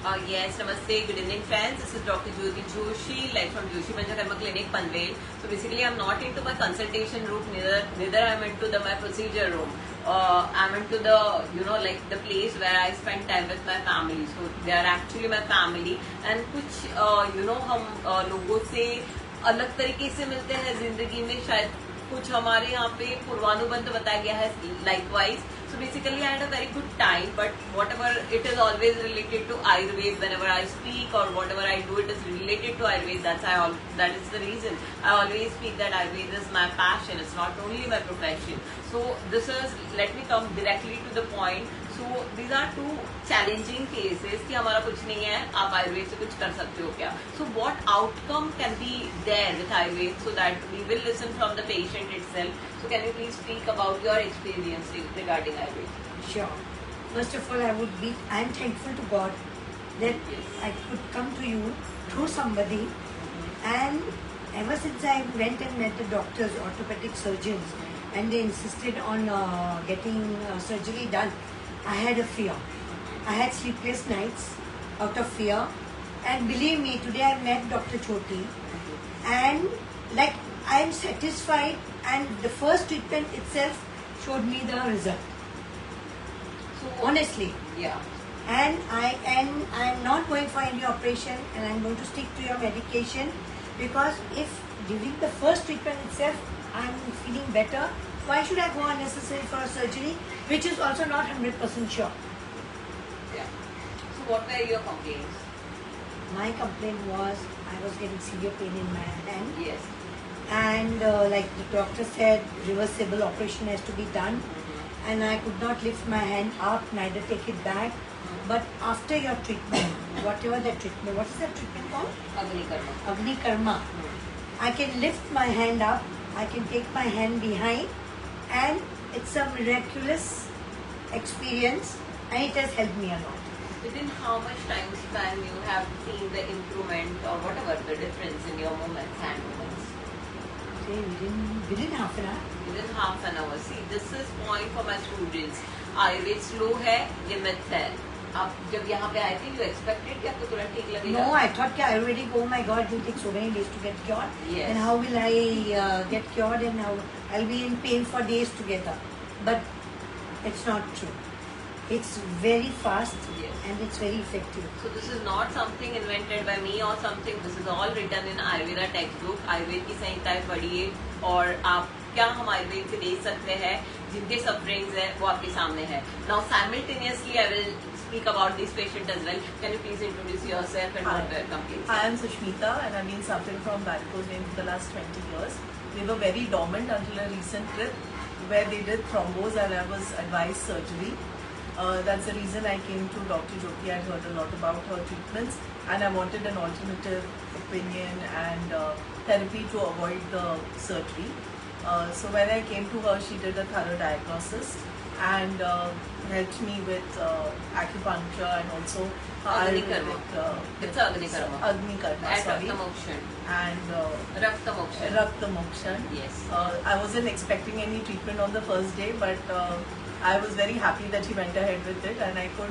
Yes, namaste, good evening friends. This is Dr. Jyoti Joshi, like from Joshi Panchakarma Clinic, Panvel. So basically I'm not into my consultation room, neither I'm into my procedure room. I'm into the, like the place where I spend time with my family. So they are actually my family. And कुछ, हम लोगों से अलग तरीके से मिलते हैं जिंदगी में, शायद कुछ हमारे यहाँ पे पूर्वानुबंध बताया गया है likewise. So basically I had a very good time, but whatever it is always related to Ayurveda. Whenever I speak or whatever I do, it is related to Ayurveda. That is the reason I always speak that Ayurveda is my passion. It's not only my profession. So let me come directly to the point. So these are two challenging cases कि हमारा कुछ नहीं है, आप आयुर्वेद से कुछ कर सकते हो क्या? So what outcome can be there with Ayurveda, so that we will listen from the patient itself. So can you please speak about your experience regarding Ayurveda? Sure. First of all, I am thankful to God that I could come to you through somebody, and ever since I went and met the doctors, orthopedic surgeons, and they insisted on getting surgery done, I had a fear. I had sleepless nights out of fear, and believe me, today I met Dr. Choti, and like I am satisfied, and the first treatment itself showed me the result. So honestly, yeah. And I am not going for any operation, and I'm going to stick to your medication, because if during the first treatment itself I'm feeling better, why should I go unnecessarily for a surgery, which is also not 100% sure. Yeah. So what were your complaints? My complaint was I was getting severe pain in my hand. Yes. And like the doctor said, reversible operation has to be done. And I could not lift my hand up, neither take it back. But after your treatment, whatever the treatment, what is that treatment called? Agni Karma. Agni Karma. I can lift my hand up, I can take my hand behind, and it's a miraculous experience, and it has helped me a lot. Within how much time span you have seen the improvement or whatever the difference in your movements, hand movements? Okay, within half an hour. Within half an hour. See, this is point for my students. Ayurveda slow है, ये myth है. आप जब यहाँ पे आए थे, you expected कि आपको तुरंत ठीक लगेगा? No, I thought कि Ayurvedic, oh my God, it will take so many days to get cured. Yes. And how will I get cured, and how I'll be in pain for days together. But it's not true. It's very fast, Yes. and it's very effective. So this is not something invented by me or something. This is all written in Ayurveda textbook. Ayurveda की संहिताएं पढ़िए, और आप क्या हम आयुर्वेद से देख सकते हैं, जिनके sufferings है वो आपके सामने है. Now simultaneously I will speak about this patient as well. Can you please introduce yourself and what your complaints? I am Sushmita, and I've been suffering from varicose veins for the last 20 years. They were very dormant until a recent trip where they did thrombose and I was advised surgery. That's the reason I came to Dr. Jyoti. I heard a lot about her treatments, and I wanted an alternative opinion and therapy to avoid the surgery. So when I came to her, she did a thorough diagnosis and helped me with acupuncture and also Agni Karma. It's Agni Karma. Agni Karma, At sorry. Rakta Mokshan. And Rakta Mokshan. Rakta Mokshan. Yes. I wasn't expecting any treatment on the first day, but I was very happy that she went ahead with it, and I could.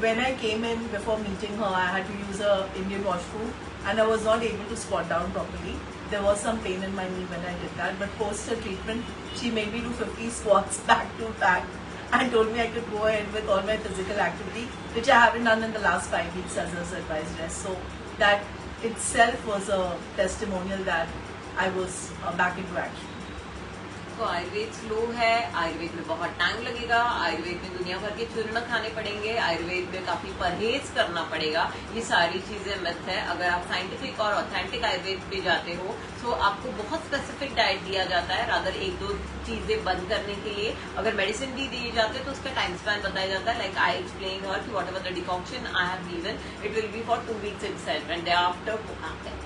When I came in before meeting her, I had to use a Indian washroom, and I was not able to squat down properly. There was some pain in my knee when I did that, but post her treatment, she made me do 50 squats back to back, and told me I could go ahead with all my physical activity, which I haven't done in the last 5 weeks as a advised rest. So that itself was a testimonial that I was back into action. तो Ayurveda slow है, आयुर्वेद में बहुत time लगेगा, आयुर्वेद में दुनिया भर के चूर्ण खाने पड़ेंगे, आयुर्वेद में काफी परहेज करना पड़ेगा, ये सारी चीजें मिथ है. अगर आप साइंटिफिक और ऑथेंटिक आयुर्वेद पे जाते हो तो आपको बहुत स्पेसिफिक डाइट दिया जाता है, रादर एक दो चीजें बंद करने के लिए. अगर मेडिसिन भी दी जाती है तो उसका टाइम स्पैन बताया जाता है. लाइक आई एक्सप्लेन हर कि whatever the decoction I have given, it will be for 2 weeks itself, and after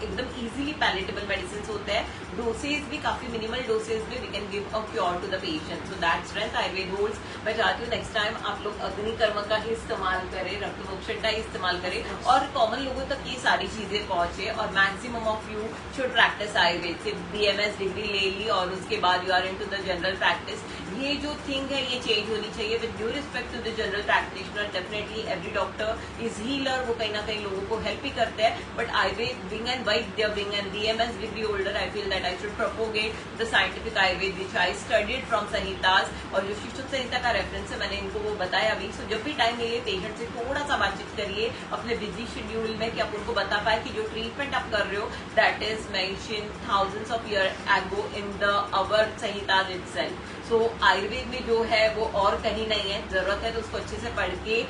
एकदम इजीली पैलेटेबल मेडिसिन होते हैं. डोसेज भी काफी मिनिमल डोसेज में we can give a cure to the patient. So that strength Ayurveda holds. मैं चाहती हूँ next time आप लोग अग्नि कर्म का ही इस्तेमाल करें, रक्त मोक्षण का ही इस्तेमाल करें, और कॉमन लोगों तक ये सारी चीजें पहुंचे. और maximum of you should practice Ayurveda. सिर्फ BMS डिग्री ले ली और उसके बाद you are into the general practice, ये जो थिंग है ये चेंज होनी चाहिए. With due respect to the general practitioner, definitely every doctor is healer, वो कहीं ना कहीं लोगों को हेल्प ही करते हैं. But Ayurveda wing and Vaidya wing and BMS will be older. I feel that I should propagate the scientific Ayurveda which I studied from Samhitas. और जो शिशु संहिता का रेफरेंस है मैंने इनको वो बताया अभी. सो जब भी टाइम मिले पेशेंट से थोड़ा सा बातचीत करिए अपने बिजी शेड्यूल में, कि आप उनको बता पाए कि जो ट्रीटमेंट आप कर रहे हो that is mention thousands of years ago in the our Samhitas itself. सो आयुर्वेद में जो है वो और कहीं नहीं है. जरूरत है तो उसको अच्छे से पढ़ के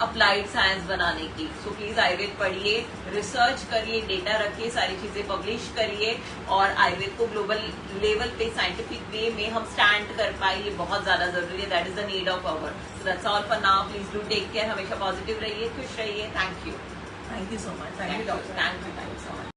अप्लाइड साइंस बनाने की. सो प्लीज आयुर्वेद पढ़िए, रिसर्च करिए, डेटा रखिए, सारी चीजें पब्लिश करिए और आयुर्वेद को ग्लोबल लेवल पे साइंटिफिक वे में हम स्टैंड कर पाए, ये बहुत ज्यादा जरूरी है. That is the need of hour. So that's all for now. Please do take care. हमेशा पॉजिटिव रहिए, खुश रहिए. Thank you. Thank you so much. Thank you, doctor. Thank you so much.